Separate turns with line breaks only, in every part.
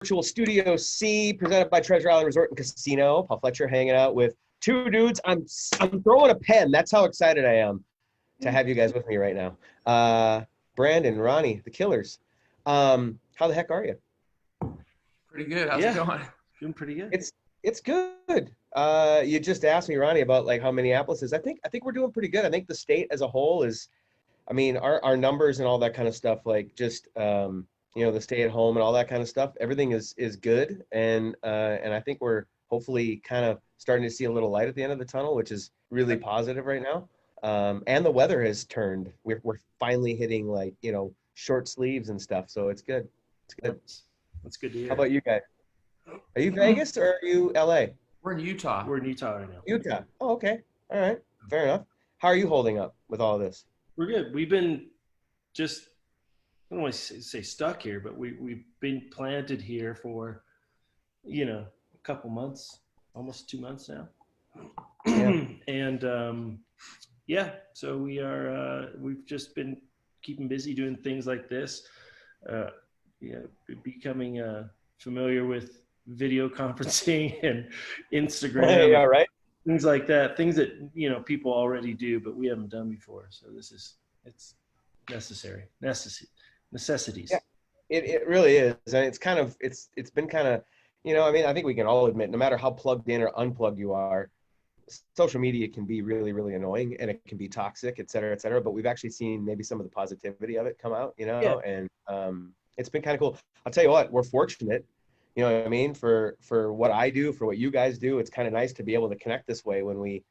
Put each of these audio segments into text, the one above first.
virtual Studio C presented by Treasure Island Resort and Casino. Paul Fletcher hanging out with two dudes. I'm throwing a pen. That's how excited I am to have you guys with me right now. Brandon, Ronnie, the Killers. How the heck are you?
Pretty good. How's it going?
Doing pretty good.
It's good. You just asked me, Ronnie, about like how Minneapolis is. I think we're doing pretty good. I think the state as a whole is, I mean, our numbers and all that kind of stuff, like just the stay at home and all that kind of stuff. Everything is good, and I think we're hopefully kind of starting to see a little light at the end of the tunnel, which is really positive right now. And the weather has turned. We're finally hitting like short sleeves and stuff, so it's good. It's good.
That's good to hear.
How about you guys? Are you Vegas or are you LA?
We're in Utah.
We're in Utah right now.
Utah. Oh, okay. All right. Fair enough. How are you holding up with all this?
We're good. We've been just, I don't want to say stuck here, but we've been planted here for, a couple months, almost 2 months now.
Yeah.
And so we've just been keeping busy doing things like this. Becoming familiar with video conferencing and Instagram.
Yeah, right.
Things like that, things that people already do, but we haven't done before. So it's necessities.
Yeah, it really is, and it's been kind of, I think we can all admit, no matter how plugged in or unplugged you are, social media can be really, really annoying, and it can be toxic, et cetera, et cetera. But we've actually seen maybe some of the positivity of it come out, and it's been kind of cool. I'll tell you what, we're fortunate. You know what I mean? For what I do, for what you guys do, it's kind of nice to be able to connect this way when we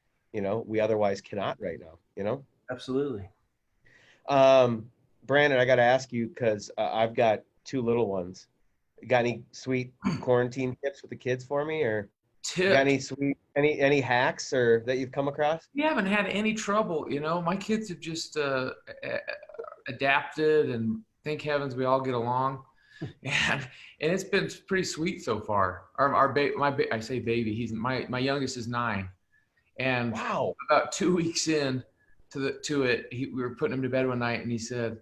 otherwise cannot right now,
Absolutely.
Brandon, I got to ask you, because I've got two little ones. You got any sweet quarantine tips with the kids for me, or got any sweet, any hacks or that you've come across?
We haven't had any trouble. My kids have just adapted, and thank heavens we all get along. And it's been pretty sweet so far. I say baby, my youngest is 9, and
wow,
about 2 weeks in to it, we were putting him to bed one night, and he said,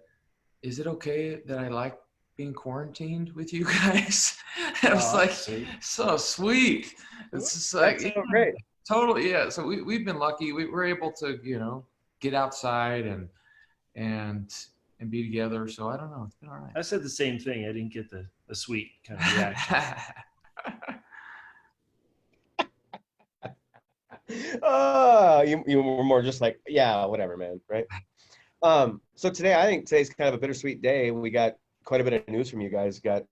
"Is it okay that I like being quarantined with you guys?" And I was like, sweet. So sweet. It's just like,
that's so great.
Totally, yeah. So we've been lucky. We were able to get outside and be together. So I don't know. It's been all right.
I said the same thing. I didn't get the sweet kind of reaction.
You were more just like, yeah, whatever, man, right? So I think today's kind of a bittersweet day. We got quite a bit of news from you guys. Got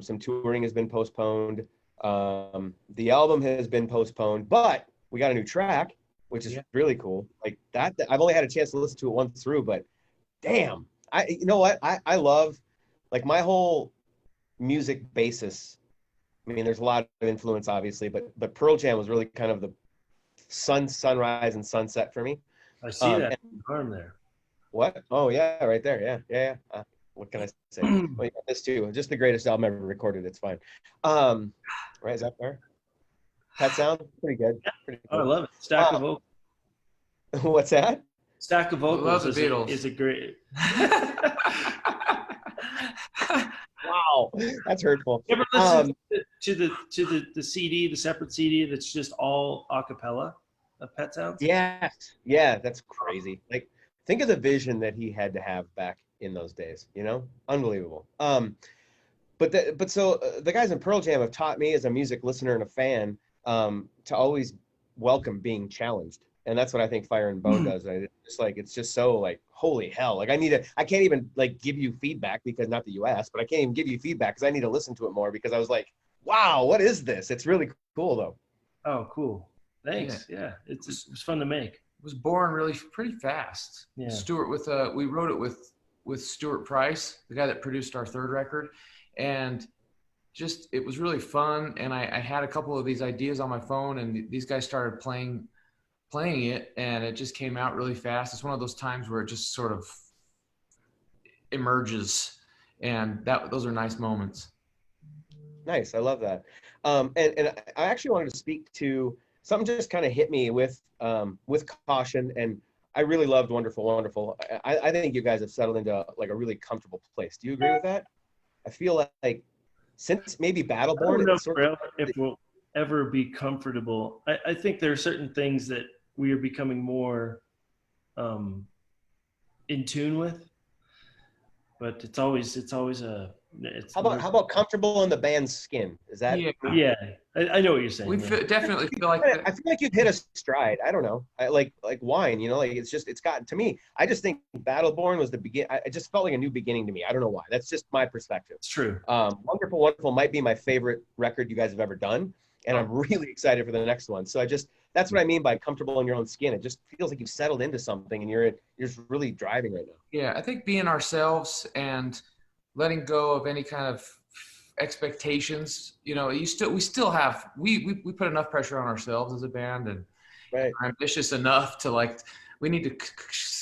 some touring has been postponed. The album has been postponed, but we got a new track, which is really cool. Like that, I've only had a chance to listen to it once through, but damn. You know what? I love, like, my whole music basis. I mean, there's a lot of influence, obviously, but Pearl Jam was really kind of the sunrise and sunset for me.
I see that arm there.
What? Oh, yeah, right there. Yeah. What can I say? Well, you got this too. Just the greatest album ever recorded. It's fine. Right? Is that fair? That sound pretty good. Pretty cool.
Oh, I love it. Stack of vocals.
What's that?
Stack of vocals is a great.
Wow, that's hurtful.
You ever listen to the CD, the separate CD that's just all a cappella of Pet Sounds?
Yes. Yeah, that's crazy. Like, think of the vision that he had to have back in those days. Unbelievable. But so the guys in Pearl Jam have taught me, as a music listener and a fan, to always welcome being challenged. And that's what I think Fire and Bone does. It's just so like, holy hell. Like I can't even like give you feedback, because not that you asked, but I can't even give you feedback because I need to listen to it more, because I was like, wow, what is this? It's really cool though.
Oh, cool. Thanks. Yeah. It was fun to make.
It was born pretty fast.
Yeah.
Stuart we wrote it with Stuart Price, the guy that produced our third record. And just, it was really fun. And I had a couple of these ideas on my phone, and these guys started playing it, and it just came out really fast. It's one of those times where it just sort of emerges, and those are nice moments.
Nice. I love that. And I actually wanted to speak to something just kind of hit me with caution, and I really loved Wonderful, Wonderful. I think you guys have settled into like a really comfortable place. Do you agree with that? I feel like since maybe
I
Battleborn,
don't know
it's sort of,
if we'll ever be comfortable. I think there are certain things that we are becoming more in tune with, but it's never,
how about comfortable in the band's skin? Is that,
Yeah,
yeah. I know what you're saying.
we
Yeah.
definitely feel like
I feel like you've hit a stride. I don't know. Like wine, you know, like it's gotten to me. I just think Battleborn was the begin. It just felt like a new beginning to me. I don't know why. That's just my perspective.
It's true.
Wonderful, Wonderful might be my favorite record you guys have ever done, and I'm really excited for the next one. So that's what I mean by comfortable in your own skin. It just feels like you've settled into something, and you're just really driving right now.
Yeah, I think being ourselves and letting go of any kind of expectations, you know, we put enough pressure on ourselves as a band, and
Right.
are ambitious enough to like, we need to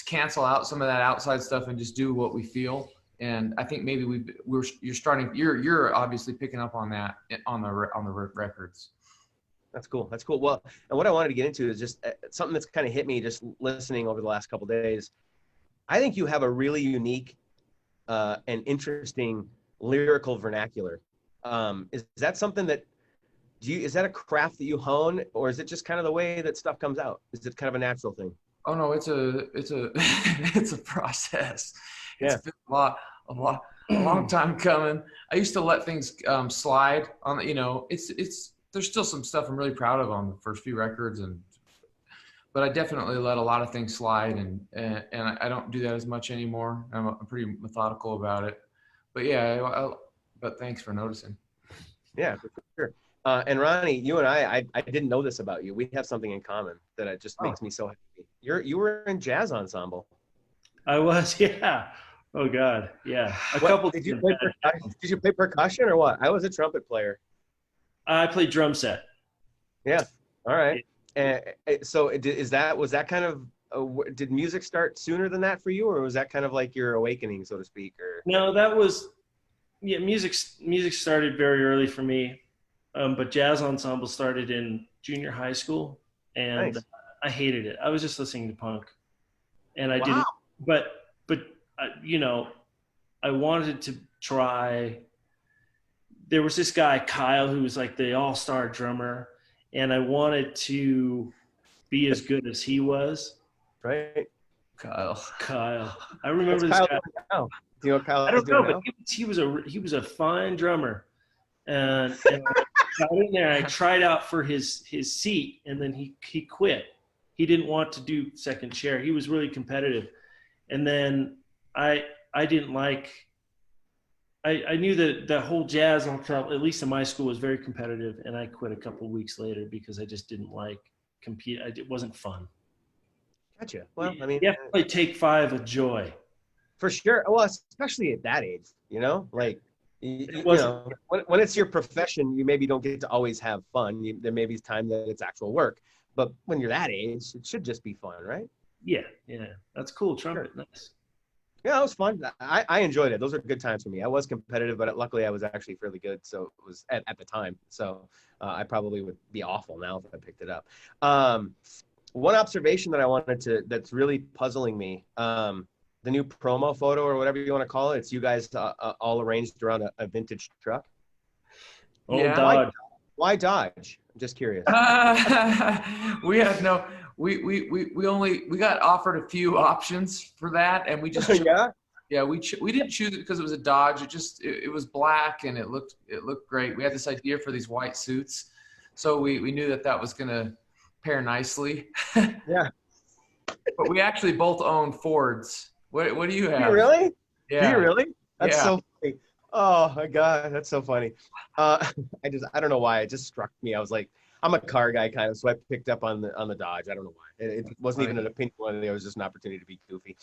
cancel out some of that outside stuff and just do what we feel. And I think maybe you're obviously picking up on that on the records.
That's cool. That's cool. Well, and what I wanted to get into is just something that's kind of hit me just listening over the last couple of days. I think you have a really unique and interesting lyrical vernacular. Is that something that is that a craft that you hone, or is it just kind of the way that stuff comes out? Is it kind of a natural thing?
Oh no, it's a it's a process.
Yeah.
It's been a long time coming. I used to let things slide on, you know, there's still some stuff I'm really proud of on the first few records, but I definitely let a lot of things slide, and I don't do that as much anymore. I'm pretty methodical about it. But yeah, but thanks for noticing.
Yeah, for sure. And Ronnie, you and I didn't know this about you. We have something in common that it just makes me so happy. You were in jazz ensemble.
I was, yeah. Oh God, yeah.
Did you play percussion or what? I was a trumpet player.
I played drum set.
Yeah. All right. And so was that kind of did music start sooner than that for you, or was that kind of like your awakening, so to speak? Or
No, that was, yeah. Music started very early for me, but jazz ensemble started in junior high school, and
nice.
I hated it. I was just listening to punk, and I
Wow.
didn't. But you know, I wanted to try. There was this guy Kyle who was like the all-star drummer, and I wanted to be as good as he was.
Right.
Kyle.
I remember
What's
this
Kyle
guy.
doing now? Do you know what Kyle
I don't
is doing
know,
now?
but he was a fine drummer, and I got in there. I tried out for his seat, and then he quit. He didn't want to do second chair. He was really competitive, and then I didn't like. I knew that the whole jazz ensemble, at least in my school, was very competitive, and I quit a couple of weeks later because I just didn't like compete. It wasn't fun.
Gotcha. Well, I mean,
You have to play Take Five with joy.
for sure. Well, especially at that age, you know, like you
wasn't-
know, when it's your profession, you maybe don't get to always have fun. There may be time that it's actual work, but when you're that age, it should just be fun, right?
Yeah, that's cool. Trumpet,
Sure.
nice.
Yeah, it was fun. I enjoyed it. Those are good times for me. I was competitive, but luckily I was actually fairly good. So it was at the time. So I probably would be awful now if I picked it up. One observation that I wanted that's really puzzling me, the new promo photo or whatever you want to call it, it's you guys all arranged around a vintage truck.
Old
Yeah.
Dodge.
Why Dodge? I'm just curious.
We had no, we got offered a few options for that, and we just
Yeah.
we didn't choose it because it was a Dodge. It was black and it looked great. We had this idea for these white suits, so we knew that was gonna pair nicely.
Yeah.
But we actually both own Fords. What do you have?
Do you really?
Yeah.
Do you really? That's
Yeah.
so funny. Oh my God, that's so funny. I don't know why it just struck me. I was like, I'm a car guy kind of, so I picked up on the Dodge. I don't know why. It wasn't even an opinion one. It was just an opportunity to be goofy.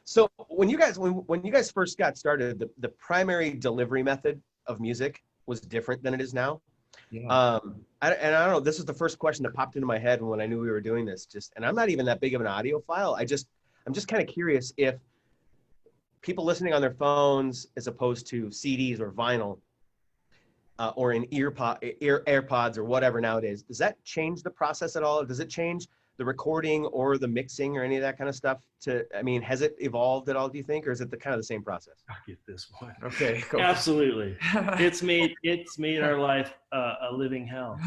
So when you guys first got started, the primary delivery method of music was different than it is now.
Yeah.
I don't know. This was the first question that popped into my head when I knew we were doing this. And I'm not even that big of an audiophile. I'm just kind of curious if people listening on their phones as opposed to CDs or vinyl or in AirPods or whatever nowadays, does that change the process at all? Does it change the recording or the mixing or any of that kind of stuff I mean, has it evolved at all, do you think, or is it the kind of the same process?
I'll get this one.
Okay. Go.
Absolutely. It's made our life a living hell.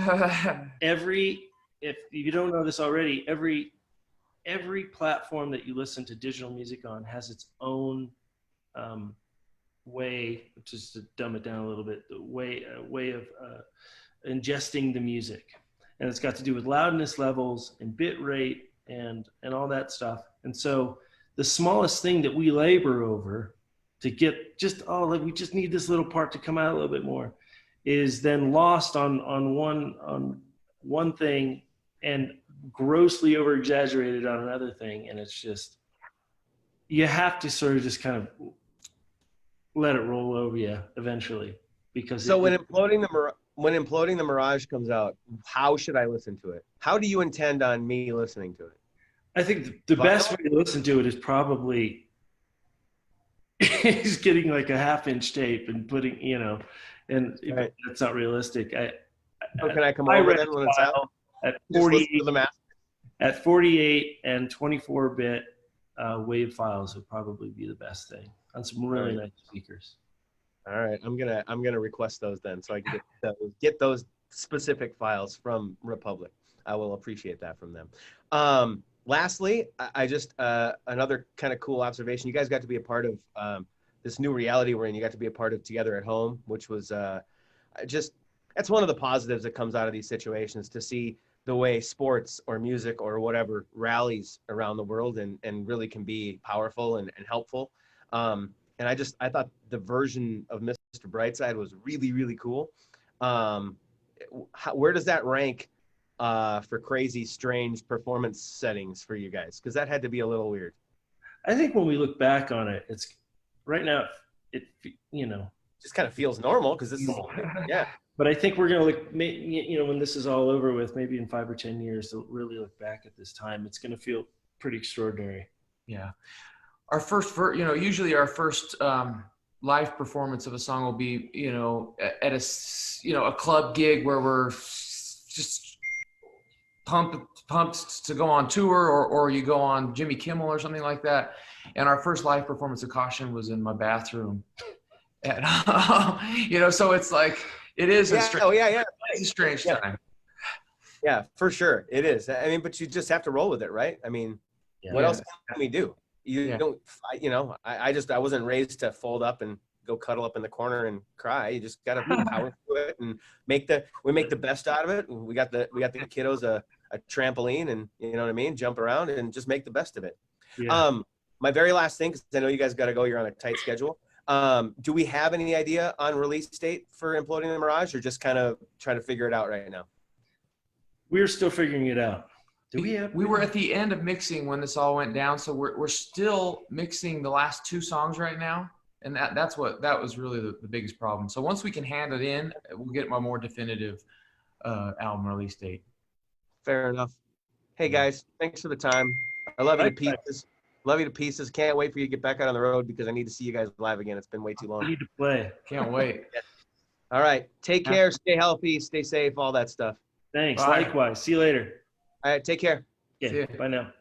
If you don't know this already, every platform that you listen to digital music on has its own way, just to dumb it down a little bit, the way of ingesting the music. And it's got to do with loudness levels and bit rate and all that stuff. And so the smallest thing that we labor over to get we just need this little part to come out a little bit more is then lost on one thing and grossly over exaggerated on another thing. And it's just, you have to sort of just kind of let it roll over you eventually, because
when imploding the Mirage comes out, how should I listen to it? How do you intend on me listening to it?
I think the best way to listen to it is probably is getting like a 1/2-inch tape and putting, and
right.
That's not realistic.
So can I come over then when it's out?
At
Just
48,
the
at 48 and 24-bit wave files would probably be the best thing on some really nice speakers.
All right, I'm gonna request those then, so I can get those specific files from Republic. I will appreciate that from them. Lastly, I just another kind of cool observation. You guys got to be a part of this new reality we're in. You got to be a part of Together at Home, which was that's one of the positives that comes out of these situations, to see the way sports or music or whatever rallies around the world and really can be powerful and helpful. And I thought the version of Mr. Brightside was really, really cool. Where does that rank for crazy, strange performance settings for you guys? Because that had to be a little weird.
I think when we look back on it, it's right now, it
just kind of feels normal because this is, yeah.
But I think we're going to look, when this is all over with, maybe in 5 or 10 years, to really look back at this time, it's going to feel pretty extraordinary.
Yeah. Our first, usually our first live performance of a song will be, at a club gig where we're just pumped to go on tour, or you go on Jimmy Kimmel or something like that. And our first live performance of Caution was in my bathroom. And, so it's like, it is a strange time.
Yeah, for sure. It is. I mean, but you just have to roll with it, right? I mean, what else can we do? You don't, I wasn't raised to fold up and go cuddle up in the corner and cry. You just got to power through it and make the best out of it. We got the kiddos a trampoline, and you know what I mean? Jump around and just make the best of it. Yeah. My very last thing, because I know you guys got to go, you're on a tight schedule. Do we have any idea on release date for Imploding the Mirage, or just kind of trying to figure it out right now?
We're still figuring it out.
We were at the end of mixing when this all went down, so we're still mixing the last 2 songs right now, and that was really the biggest problem. So once we can hand it in, we'll get a more definitive album release date.
Fair enough. Hey guys, thanks for the time. I love you to pieces. Love you to pieces. Can't wait for you to get back out on the road because I need to see you guys live again. It's been way too long.
I need to play.
Can't wait.
All right. Take care. Stay healthy. Stay safe. All that stuff.
Thanks.
Bye.
Likewise. See you later.
All right. Take care.
Yeah. Bye now.